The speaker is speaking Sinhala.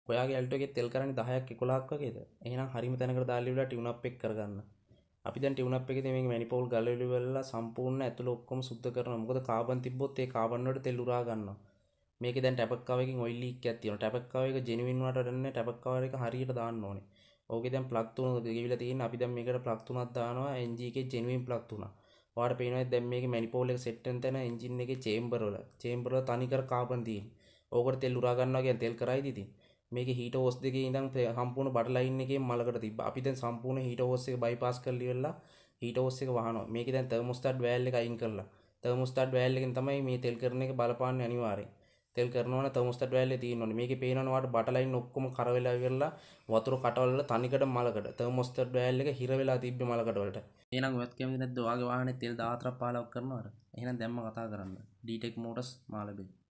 ඔයාගේ ඇල්ටෝ එකේ තෙල් කරන්නේ 10ක් 11ක් වගේද? එහෙනම් හරිම තැනකට දාලා ඉවරලා ටියුන් අප් එක කරගන්න. අපි දැන් ටියුන් අප් එකේදී මේක මැනිපෝල් ගලවලි වෙලා සම්පූර්ණ ඇතුළ ඔක්කොම සුද්ධ කරනවා. මොකද කාබන් තිබ්බොත් ඒ කාබන් වලට තෙල් උරා ගන්නවා. මේකේ දැන් ටැපක් කවර් එකකින් ඔයිල් ලීක් එකක් තියෙනවා. ටැපක් කවර් එක ජෙනුවින් වලට වැඩන්නේ ටැපක් කවර් එක හරියට දාන්න ඕනේ. ඕකේ දැන් ප්ලග් තුනක් ගෙවිලා තියෙන. අපි දැන් මේකට ප්ලග් තුනක් දානවා. NG එකේ ජෙනුවින් ප්ලග් තුනක්. ඔයාලට පේනවා දැන් මේකේ මැනිපෝල් එක සෙට් වෙන තැන එන්ජින් එකේ චේම්බර් වල තනිකර කාබන් තියෙන්නේ. ඕකට තෙල් උරා ගන්නවා කියන්නේ තෙල් කරයිද ඉතින්. මේකේ හීටර් හෝස් දෙකේ ඉඳන් සම්පූර්ණ බඩ ලයින් එකේ මලකට තිබ්බා. අපි දැන් සම්පූර්ණ හීටර් හෝස් එක බයිපාස් කරලා ඉවරලා හීටර් හෝස් එක වහනවා. මේකේ දැන් තර්මෝස්ටාට් වෑල් එක අයින් කරලා. තර්මෝස්ටාට් වෑල් එකෙන් තමයි මේ තෙල් කරන එක බලපාන්නේ අනිවාර්යෙන්. තෙල් කරනවා නම් තර්මෝස්ටාට් වෑල් එක තියෙන්න ඕනේ. මේකේ පේනවනේ ඔයාලට බඩ ලයින් ඔක්කොම කර වෙලා ඉවරලා වතුර කටවල වල තනිකඩ මලකට. තර්මෝස්ටාට් වෑල් එක හිර වෙලා තිබ්බේ මලකට වලට. එහෙනම් ඔයත් කැමති නැද්ද ඔයාගේ වාහනේ තෙල් 14ක් 15ක් කරනවට? එහෙනම් දැම්ම කතා කරන්න. D-Tech Motors Malambe.